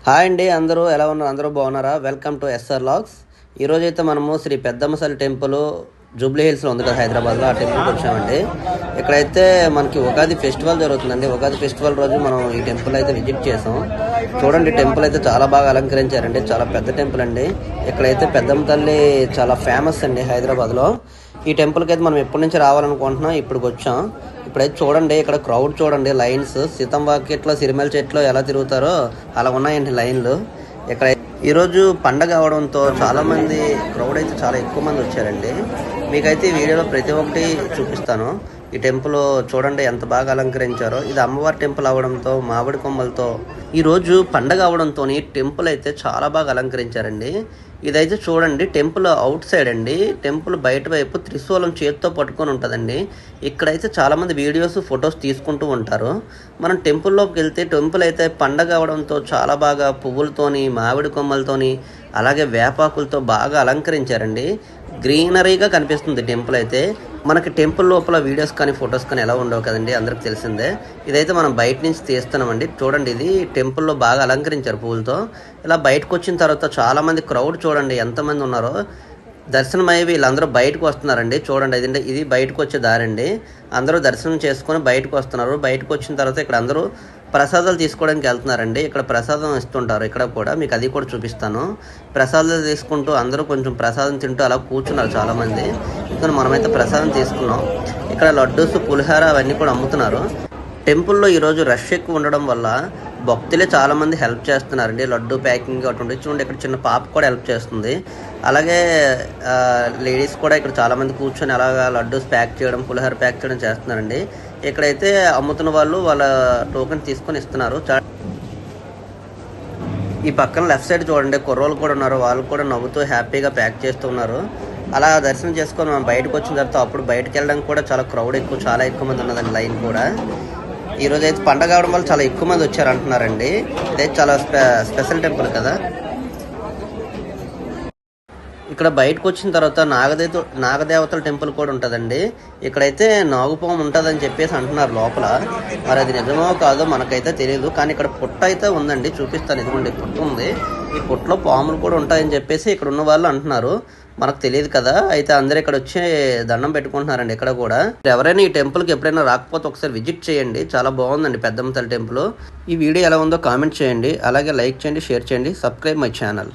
Hi అండి, అందరూ ఎలా ఉన్నారు? అందరూ బాగున్నారా? Welcome to SR vlogs. ఈరోజు అయితే మనము శ్రీ పెద్దమ్మసాలి టెంపుల్ జూబ్లీ హిల్స్లో ఉంది కదా, హైదరాబాద్లో. ఆ టెంపుల్కి వచ్చామండి. ఇక్కడైతే మనకి ఉగాది ఫెస్టివల్ జరుగుతుందండి. ఉగాది ఫెస్టివల్ రోజు మనం ఈ టెంపుల్ అయితే విజిట్ చేసాం. చూడండి, టెంపుల్ అయితే చాలా బాగా అలంకరించారండి. చాలా పెద్ద టెంపుల్ అండి. ఇక్కడైతే పెద్దమ్మ తల్లి చాలా ఫేమస్ అండి హైదరాబాద్లో. ఈ టెంపుల్కి అయితే మనం ఎప్పటి నుంచి రావాలనుకుంటున్నాం, ఇప్పటికి వచ్చాం. ఇప్పుడైతే చూడండి, ఇక్కడ క్రౌడ్ చూడండి, లైన్స్ సీతం వాకిట్లో సిరిమల చెట్లో ఎలా తిరుగుతారో అలా ఉన్నాయండి లైన్లు. ఇక్కడ ఈరోజు పండగ అవడంతో చాలామంది క్రౌడ్ అయితే చాలా ఎక్కువ మంది వచ్చారండి. మీకైతే ఈ వీడియోలో ప్రతి ఒక్కటి చూపిస్తాను. ఈ టెంపుల్ చూడండి ఎంత బాగా అలంకరించారో. ఇది అమ్మవారి టెంపుల్ అవడంతో మామిడి కొమ్మలతో ఈరోజు పండగ అవడంతో టెంపుల్ అయితే చాలా బాగా అలంకరించారండి. ఇదైతే చూడండి టెంపుల్ అవుట్ సైడ్ అండి. టెంపుల్ బయట వైపు త్రిశూలం చేతితో పట్టుకొని ఉంటుందండి. ఇక్కడైతే చాలామంది వీడియోస్ ఫొటోస్ తీసుకుంటూ ఉంటారు. మనం టెంపుల్లోకి వెళ్తే టెంపుల్ అయితే పండగ అవడంతో చాలా బాగా పువ్వులతోని మామిడి కొమ్మలతోని అలాగే వేపాకులతో బాగా అలంకరించారండి. గ్రీనరీగా కనిపిస్తుంది టెంపుల్ అయితే. మనకి టెంపుల్ లోపల వీడియోస్ కానీ ఫొటోస్ కానీ ఎలా ఉండవు కదండి, అందరికి తెలిసిందే. ఇదైతే మనం బయట నుంచి తీస్తున్నామండి. చూడండి, ఇది టెంపుల్లో బాగా అలంకరించారు పువ్వులతో. ఇలా బయటకు వచ్చిన తర్వాత చాలామంది క్రౌడ్ చూడండి ఎంతమంది ఉన్నారో. దర్శనం అయ్యి వీళ్ళందరూ బయటకు వస్తున్నారండి. చూడండి, ఇది బయటకు వచ్చే దారండి. అందరూ దర్శనం చేసుకొని బయటకు వస్తున్నారు. బయటకు వచ్చిన తర్వాత ఇక్కడ అందరూ ప్రసాదాలు తీసుకోవడానికి వెళ్తున్నారండి. ఇక్కడ ప్రసాదం ఇస్తుంటారు. ఇక్కడ కూడా మీకు అది కూడా చూపిస్తాను. ప్రసాదాలు తీసుకుంటూ అందరూ కొంచెం ప్రసాదం తింటూ అలా కూర్చున్నారు చాలామంది. ఇక్కడ మనమైతే ప్రసాదం తీసుకున్నాం. ఇక్కడ లడ్డూస్, పులిహార అవన్నీ కూడా అమ్ముతున్నారు. టెంపుల్లో ఈరోజు రష్ ఎక్కువ ఉండడం వల్ల భక్తులే చాలామంది హెల్ప్ చేస్తున్నారండి. లడ్డు ప్యాకింగ్ అటువంటి చూడండి, ఇక్కడ చిన్న పాప కూడా హెల్ప్ చేస్తుంది. అలాగే లేడీస్ కూడా ఇక్కడ చాలామంది కూర్చొని అలాగా లడ్డూస్ ప్యాక్ చేయడం, పులిహోర ప్యాక్ చేయడం చేస్తున్నారండి. ఇక్కడైతే అమ్ముతున్న వాళ్ళు వాళ్ళ టోకెన్ తీసుకొని ఇస్తున్నారు. ఈ పక్కన లెఫ్ట్ సైడ్ చూడండి, కుర్రోళ్ళు కూడా ఉన్నారు. వాళ్ళు కూడా నవ్వుతూ హ్యాపీగా ప్యాక్ చేస్తూ ఉన్నారు. అలా దర్శనం చేసుకొని మనం బయటకు వచ్చిన తర్వాత అప్పుడు బయటకు వెళ్ళడానికి కూడా చాలా క్రౌడ్ చాలా ఎక్కువ మంది ఉన్నదండి, లైన్ కూడా. ఈరోజు అయితే పండగ అవడం వల్ల చాలా ఎక్కువ మంది వచ్చారు అంటున్నారండి. ఇదైతే చాలా స్పెషల్ టెంపుల్ కదా. ఇక్కడ బయటకు వచ్చిన తర్వాత నాగదేవతల టెంపుల్ కూడా ఉంటుందండి. ఇక్కడైతే నాగుపాము ఉంటుందని చెప్పేసి అంటున్నారు లోపల. మరి అది నిజమో కాదో మనకైతే తెలియదు. కానీ ఇక్కడ పుట్ట అయితే ఉందండి, చూపిస్తాను. ఇదిగోండి పుట్ట ఉంది. ఈ పుట్టలో పాములు కూడా ఉంటాయని చెప్పేసి ఇక్కడ ఉన్న వాళ్ళు అంటున్నారు. మనకు తెలియదు కదా. అయితే అందరూ ఇక్కడ వచ్చి దండం పెట్టుకుంటున్నారండి. ఇక్కడ కూడా ఎవరైనా ఈ టెంపుల్కి ఎప్పుడైనా రాకపోతే ఒకసారి విజిట్ చేయండి. చాలా బాగుందండి పెద్దమ్మ తల్లి టెంపుల్. ఈ వీడియో ఎలా ఉందో కామెంట్ చేయండి. అలాగే లైక్ చేయండి, షేర్ చేయండి, సబ్స్క్రైబ్ మై ఛానల్.